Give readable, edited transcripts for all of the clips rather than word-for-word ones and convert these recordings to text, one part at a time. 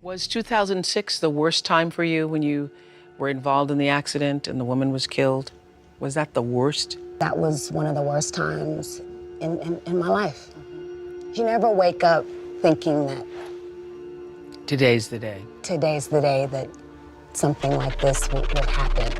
Was 2006 the worst time for you when you were involved in the accident and the woman was killed? Was that the worst? That was one of the worst times in my life. You never wake up thinking that Today's the day. today's the day that something like this would happen.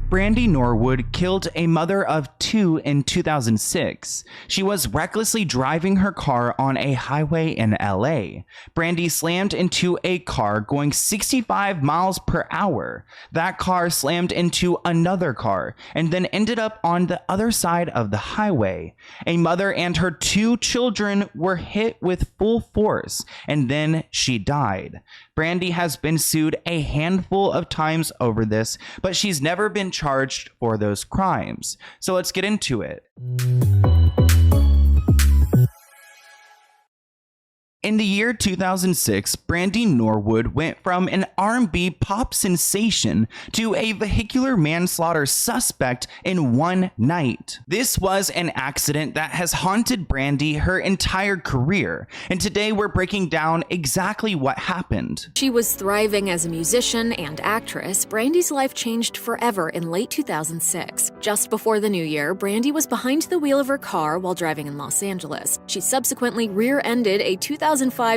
Brandy Norwood killed a mother of 2 in 2006. She was recklessly driving her car on a highway in LA. Brandy slammed into a car going 65 miles per hour. That car slammed into another car and then ended up on the other side of the highway. A mother and her 2 children were hit with full force, and then she died. Brandy has been sued a handful of times over this, but she's never been charged for those crimes. So let's get into it. In the year 2006, Brandy Norwood went from an R&B pop sensation to a vehicular manslaughter suspect in one night. This was an accident that has haunted Brandy her entire career, and today we're breaking down exactly what happened. She was thriving as a musician and actress. Brandy's life changed forever in late 2006. Just before the new year, Brandy was behind the wheel of her car while driving in Los Angeles. She subsequently rear-ended a 2005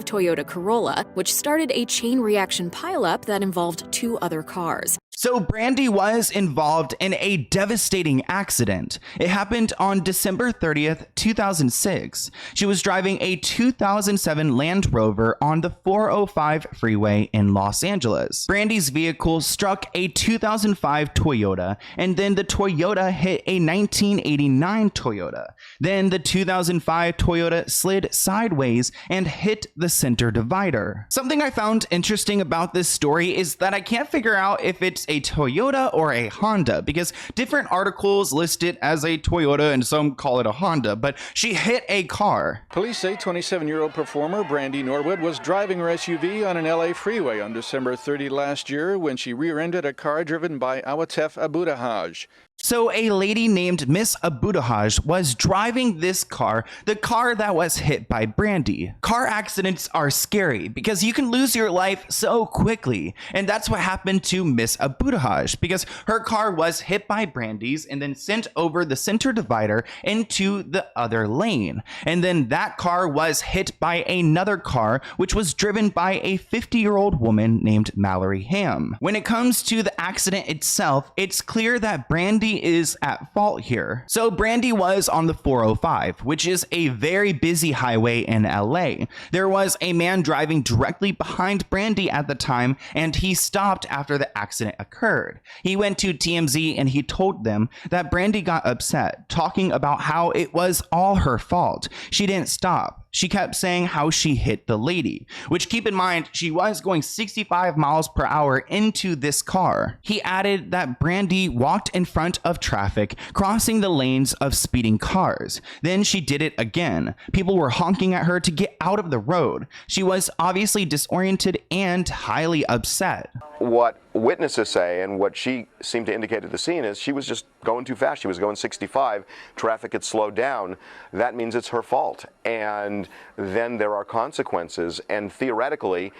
Toyota Corolla, which started a chain reaction pileup that involved 2 other cars. So Brandy was involved in a devastating accident. It happened on December 30th, 2006. She was driving a 2007 Land Rover on the 405 freeway in Los Angeles. Brandy's vehicle struck a 2005 Toyota, and then the Toyota hit a 1989 Toyota. Then the 2005 Toyota slid sideways and hit the center divider. Something I found interesting about this story is that I can't figure out if it's a Toyota or a Honda, because different articles list it as a Toyota and some call it a Honda, but she hit a car. Police say 27-year-old performer Brandy Norwood was driving her SUV on an LA freeway on December 30 last year when she rear-ended a car driven by Awatef Abudahaj. So a lady named Miss Abudahaj was driving this car, the car that was hit by Brandy. Car accidents are scary because you can lose your life so quickly. And that's what happened to Miss Abudahaj, because her car was hit by Brandy's and then sent over the center divider into the other lane. And then that car was hit by another car, which was driven by a 50-year-old woman named Mallory Ham. When it comes to the accident itself, it's clear that Brandy is at fault here. So Brandy was on the 405, which is a very busy highway in LA. There was a man driving directly behind Brandy at the time, and he stopped after the accident occurred. He went to TMZ and he told them that Brandy got upset, talking about how it was all her fault. She didn't stop. She kept saying how she hit the lady, which, keep in mind, she was going 65 miles per hour into this car. He added that Brandy walked in front of traffic, crossing the lanes of speeding cars. Then she did it again. People were honking at her to get out of the road. She was obviously disoriented and highly upset. What witnesses say and what she seemed to indicate at the scene is she was just going too fast. She was going 65. Traffic had slowed down. That means it's her fault. And then there are consequences. And theoretically,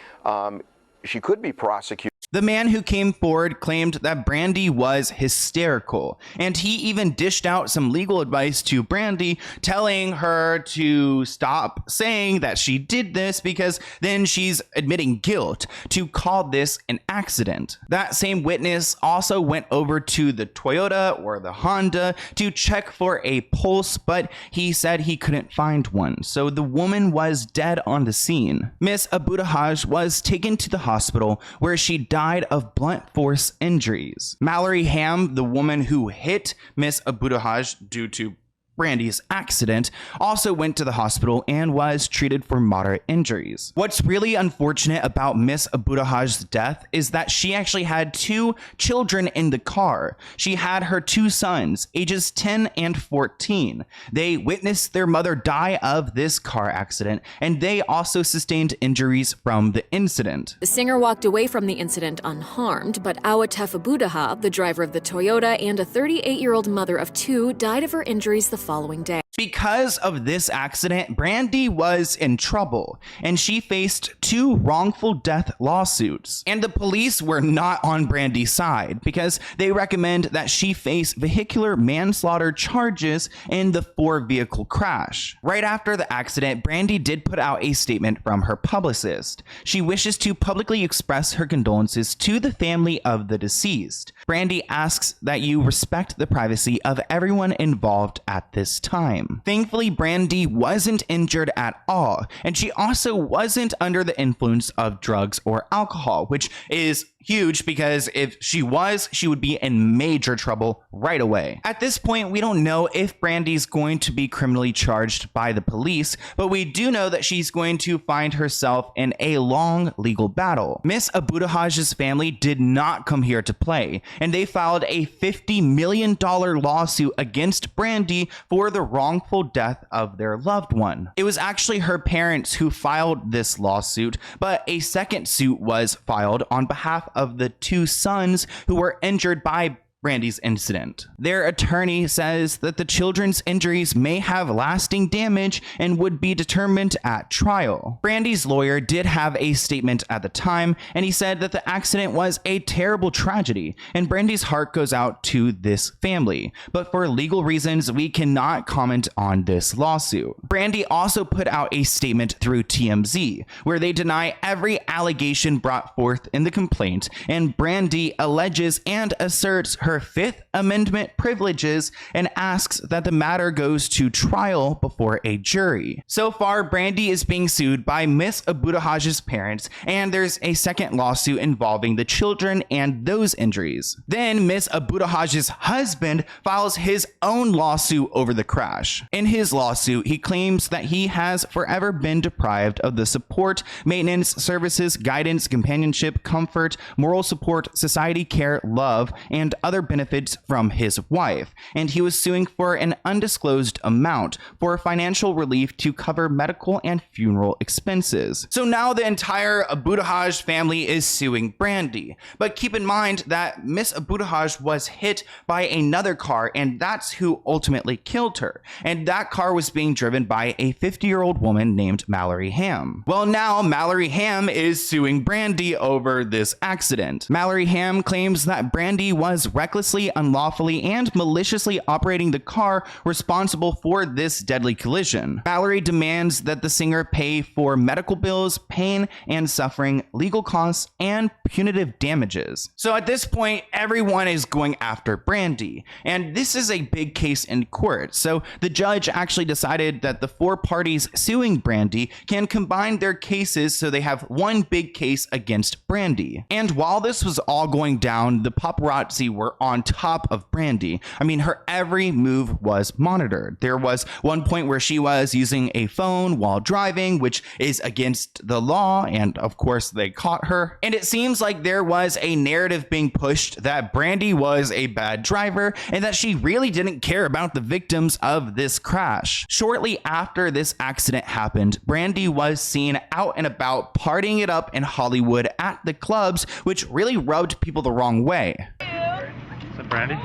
she could be prosecuted. The man who came forward claimed that Brandy was hysterical, and he even dished out some legal advice to Brandy, telling her to stop saying that she did this because then she's admitting guilt, to call this an accident. That same witness also went over to the Toyota or the Honda to check for a pulse, but he said he couldn't find one, so the woman was dead on the scene. Miss Abudahaj was taken to the hospital where she died of blunt force injuries. Mallory Ham, the woman who hit Miss Abudahaj due to Brandy's accident, also went to the hospital and was treated for moderate injuries. What's really unfortunate about Miss Abudahaj's death is that she actually had 2 children in the car. She had her 2 sons, ages 10 and 14. They witnessed their mother die of this car accident, and they also sustained injuries from the incident. The singer walked away from the incident unharmed, but Awatef Abudahaj, the driver of the Toyota, and a 38-year-old mother of 2 died of her injuries the following day. Because of this accident, Brandy was in trouble, and she faced 2 wrongful death lawsuits. And the police were not on Brandy's side because they recommend that she face vehicular manslaughter charges in the 4-vehicle crash. Right after the accident, Brandy did put out a statement from her publicist. She wishes to publicly express her condolences to the family of the deceased. Brandy asks that you respect the privacy of everyone involved at this time. Thankfully, Brandy wasn't injured at all, and she also wasn't under the influence of drugs or alcohol, which is huge because if she was, she would be in major trouble right away. At this point, we don't know if Brandy's going to be criminally charged by the police, but we do know that she's going to find herself in a long legal battle. Miss Abudahaj's family did not come here to play, and they filed a $50 million lawsuit against Brandy for the wrongful death of their loved one. It was actually her parents who filed this lawsuit, but a second suit was filed on behalf of the 2 sons who were injured by Brandy's incident. Their attorney says that the children's injuries may have lasting damage and would be determined at trial. Brandy's lawyer did have a statement at the time, and he said that the accident was a terrible tragedy, and Brandy's heart goes out to this family. But for legal reasons, we cannot comment on this lawsuit. Brandy also put out a statement through TMZ, where they deny every allegation brought forth in the complaint, and Brandy alleges and asserts her Fifth Amendment privileges and asks that the matter goes to trial before a jury. So far, Brandy is being sued by Miss Abudahaj's parents, and there's a second lawsuit involving the children and those injuries. Then Miss Abudahaj's husband files his own lawsuit over the crash. In his lawsuit, he claims that he has forever been deprived of the support, maintenance, services, guidance, companionship, comfort, moral support, society care, love, and other benefits from his wife, and he was suing for an undisclosed amount for financial relief to cover medical and funeral expenses. So now the entire Abudahaj family is suing Brandy, but keep in mind that Miss Abudahaj was hit by another car, and that's who ultimately killed her, and that car was being driven by a 50-year-old woman named Mallory Ham. Well, now Mallory Ham is suing Brandy over this accident. Mallory Ham claims that Brandy was recklessly, unlawfully, and maliciously operating the car responsible for this deadly collision. Mallory demands that the singer pay for medical bills, pain and suffering, legal costs, and punitive damages. So at this point, everyone is going after Brandy, and this is a big case in court. So the judge actually decided that the 4 parties suing Brandy can combine their cases so they have one big case against Brandy. And while this was all going down, the paparazzi were on top of Brandy. I mean, her every move was monitored. There was one point where she was using a phone while driving, which is against the law, and of course they caught her. And it seems like there was a narrative being pushed that Brandy was a bad driver and that she really didn't care about the victims of this crash. Shortly after this accident happened, Brandy was seen out and about partying it up in Hollywood at the clubs, which really rubbed people the wrong way. Is that Brandy?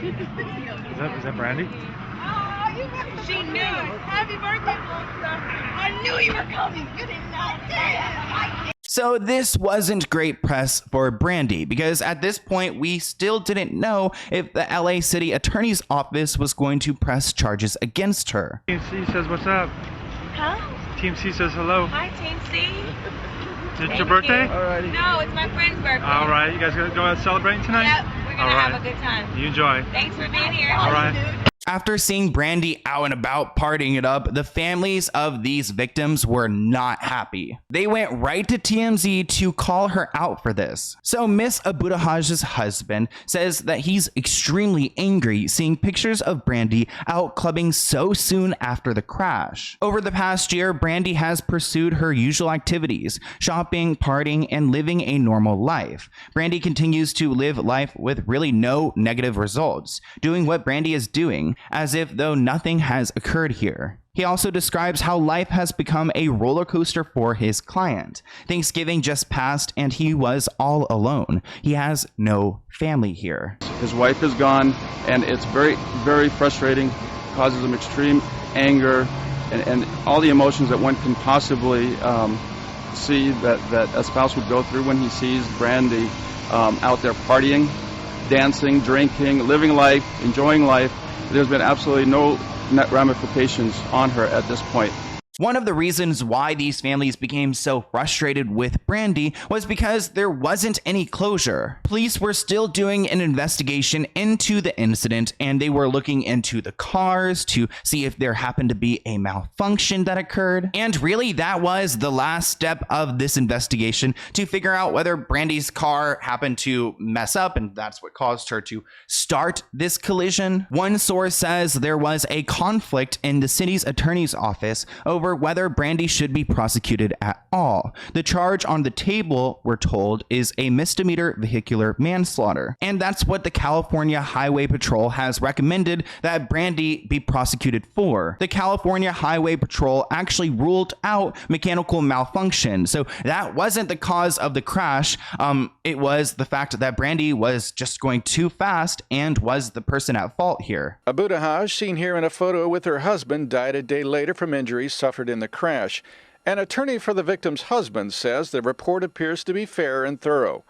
Is that Brandy? Oh, she knew. Happy birthday, Monster. I knew you were coming. You did not. Damn. So this wasn't great press for Brandy because at this point we still didn't know if the LA City Attorney's Office was going to press charges against her. Team C says what's up? Huh? Team C says hello. Hi, Team C. Is it your birthday? Alrighty. No, it's my friend's birthday. Alright, you guys gonna go out celebrating tonight? Yep, we're gonna have a good time. You enjoy. Thanks for being here. Alright. After seeing Brandy out and about partying it up, the families of these victims were not happy. They went right to TMZ to call her out for this. So Miss Abudahaj's husband says that he's extremely angry seeing pictures of Brandy out clubbing so soon after the crash. Over the past year, Brandy has pursued her usual activities, shopping, partying, and living a normal life. Brandy continues to live life with really no negative results, doing what Brandy is doing, as if though nothing has occurred here. He also describes how life has become a roller coaster for his client. Thanksgiving just passed and he was all alone. He has no family here. His wife is gone, and it's very, very frustrating, causes him extreme anger, and all the emotions that one can possibly see that a spouse would go through when he sees Brandy out there partying, dancing, drinking, living life, enjoying life. There's been absolutely no net ramifications on her at this point. One of the reasons why these families became so frustrated with Brandy was because there wasn't any closure. Police were still doing an investigation into the incident, and they were looking into the cars to see if there happened to be a malfunction that occurred. And really, that was the last step of this investigation, to figure out whether Brandy's car happened to mess up, and that's what caused her to start this collision. One source says there was a conflict in the city's attorney's office over whether Brandy should be prosecuted at all. The charge on the table, we're told, is a misdemeanor vehicular manslaughter. And that's what the California Highway Patrol has recommended that Brandy be prosecuted for. The California Highway Patrol actually ruled out mechanical malfunction. So that wasn't the cause of the crash. It was the fact that Brandy was just going too fast and was the person at fault here. Abudahaj, seen here in a photo with her husband, died a day later from injuries suffered in the crash. An attorney for the victim's husband says the report appears to be fair and thorough.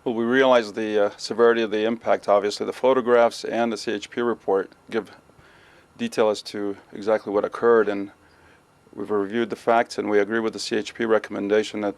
Well, we realize the severity of the impact. Obviously, the photographs and the CHP report give detail as to exactly what occurred, and we've reviewed the facts, and we agree with the CHP recommendation that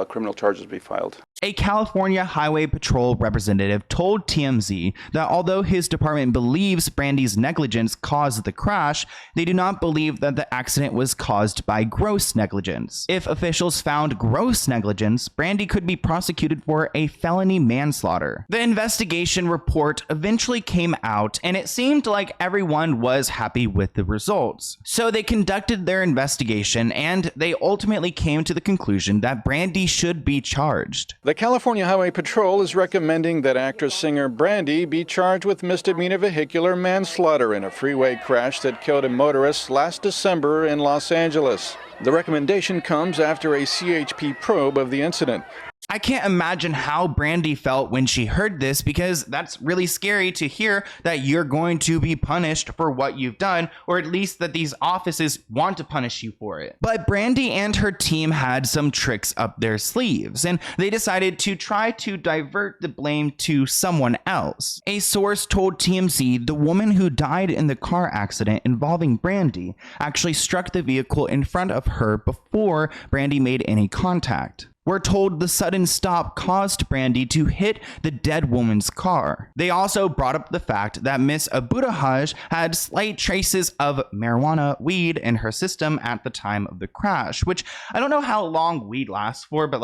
criminal charges be filed. A California Highway Patrol representative told TMZ that although his department believes Brandy's negligence caused the crash, they do not believe that the accident was caused by gross negligence. If officials found gross negligence, Brandy could be prosecuted for a felony manslaughter. The investigation report eventually came out, and it seemed like everyone was happy with the results. So they conducted their investigation, and they ultimately came to the conclusion that Brandy should be charged. The California Highway Patrol is recommending that actress-singer Brandy be charged with misdemeanor vehicular manslaughter in a freeway crash that killed a motorist last December in Los Angeles. The recommendation comes after a CHP probe of the incident. I can't imagine how Brandy felt when she heard this, because that's really scary to hear that you're going to be punished for what you've done, or at least that these offices want to punish you for it. But Brandy and her team had some tricks up their sleeves, and they decided to try to divert the blame to someone else. A source told TMZ the woman who died in the car accident involving Brandy actually struck the vehicle in front of her before Brandy made any contact. We're told the sudden stop caused Brandy to hit the dead woman's car. They also brought up the fact that Miss Abudahaj had slight traces of marijuana weed in her system at the time of the crash, which I don't know how long weed lasts for, but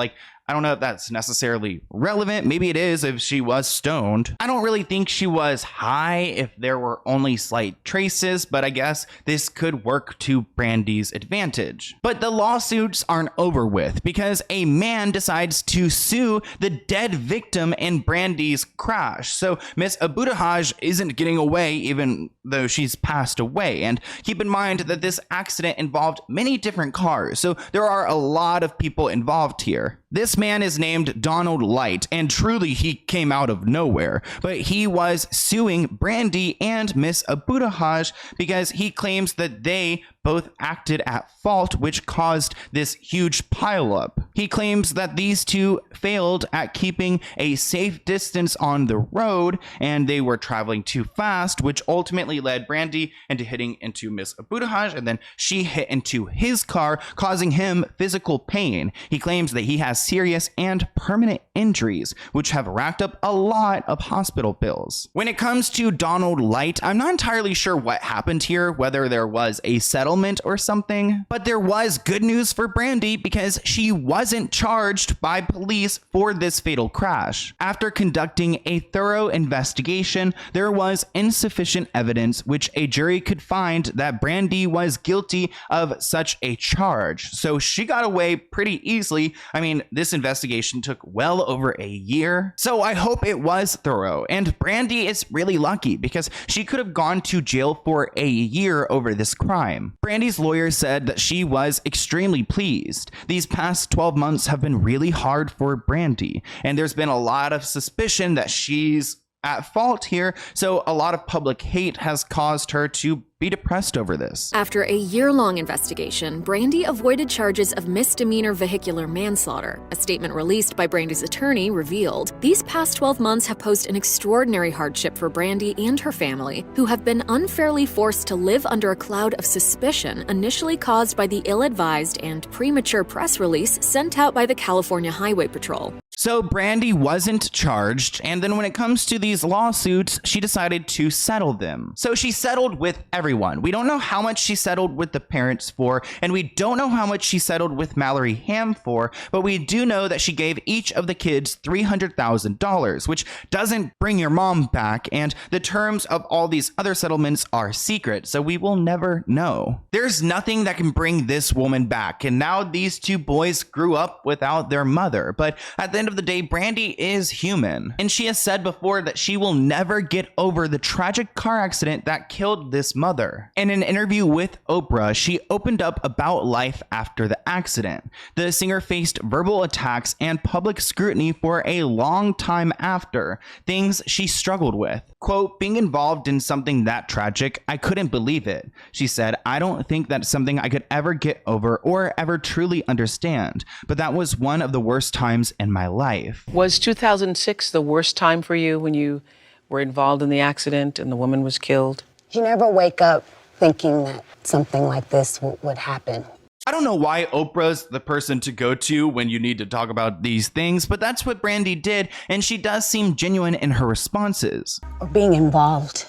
I don't know if that's necessarily relevant. Maybe it is if she was stoned. I don't really think she was high if there were only slight traces, but I guess this could work to Brandy's advantage. But the lawsuits aren't over with, because a man decides to sue the dead victim in Brandy's crash. So Miss Abudahaj isn't getting away even though she's passed away. And keep in mind that this accident involved many different cars, so there are a lot of people involved here. This man is named Donald Light, and truly he came out of nowhere, but he was suing Brandy and Miss Abudahaj because he claims that they both acted at fault, which caused this huge pileup. He claims that these two failed at keeping a safe distance on the road, and they were traveling too fast, which ultimately led Brandy into hitting into Miss Abudahaj, and then she hit into his car, causing him physical pain. He claims that he has serious and permanent injuries, which have racked up a lot of hospital bills. When it comes to Donald Light, I'm not entirely sure what happened here, whether there was a settlement or something, but there was good news for Brandy because she wasn't charged by police for this fatal crash. After conducting a thorough investigation, there was insufficient evidence which a jury could find that Brandy was guilty of such a charge. So she got away pretty easily. I mean, this investigation took well over a year. So I hope it was thorough. And Brandy is really lucky because she could have gone to jail for a year over this crime. Brandy's lawyer said that she was extremely pleased. These past 12 months have been really hard for Brandy, and there's been a lot of suspicion that she's at fault here, so a lot of public hate has caused her to be depressed over this. After a year-long investigation, Brandy avoided charges of misdemeanor vehicular manslaughter. A statement released by Brandy's attorney revealed, "These past 12 months have posed an extraordinary hardship for Brandy and her family, who have been unfairly forced to live under a cloud of suspicion initially caused by the ill-advised and premature press release sent out by the California Highway Patrol." So Brandy wasn't charged, and then when it comes to these lawsuits, she decided to settle them. So she settled with everyone. We don't know how much she settled with the parents for, and we don't know how much she settled with Mallory Ham for, but we do know that she gave each of the kids $300,000, which doesn't bring your mom back, and the terms of all these other settlements are secret, so we will never know. There's nothing that can bring this woman back, and now these two boys grew up without their mother, but at the end of the day, Brandy is human, and she has said before that she will never get over the tragic car accident that killed this mother. In an interview with Oprah, she opened up about life after the accident. The singer faced verbal attacks and public scrutiny for a long time after, things she struggled with. Quote, "Being involved in something that tragic, I couldn't believe it." She said, "I don't think that's something I could ever get over or ever truly understand, but that was one of the worst times in my life." Was 2006 the worst time for you when you were involved in the accident and the woman was killed? You never wake up thinking that something like this would happen. I don't know why Oprah's the person to go to when you need to talk about these things, but that's what Brandy did, and she does seem genuine in her responses. Or being involved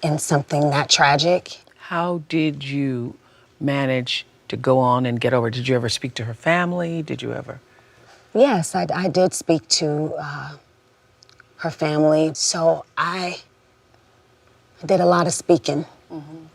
in something that tragic. How did you manage to go on and get over? Did you ever speak to her family? Did you ever? Yes, I did speak to her family, so I did a lot of speaking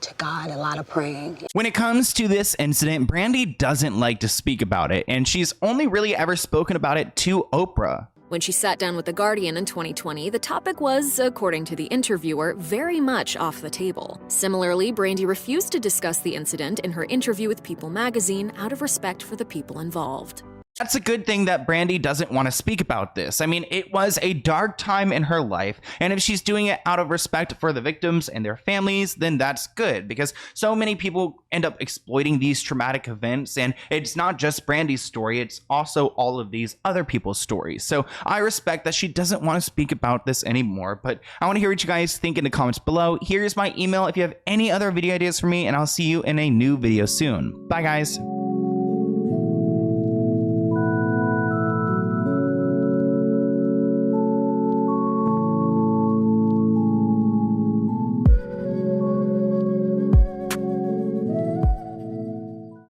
to God, a lot of praying. When it comes to this incident, Brandy doesn't like to speak about it, and she's only really ever spoken about it to Oprah. When she sat down with The Guardian in 2020, the topic was, according to the interviewer, very much off the table. Similarly, Brandy refused to discuss the incident in her interview with People magazine out of respect for the people involved. That's a good thing that Brandy doesn't want to speak about this. I mean, it was a dark time in her life, and if she's doing it out of respect for the victims and their families, then that's good, because so many people end up exploiting these traumatic events, and it's not just Brandy's story, it's also all of these other people's stories. So I respect that she doesn't want to speak about this anymore, but I want to hear what you guys think in the comments below. Here's my email if you have any other video ideas for me, and I'll see you in a new video soon. Bye, guys.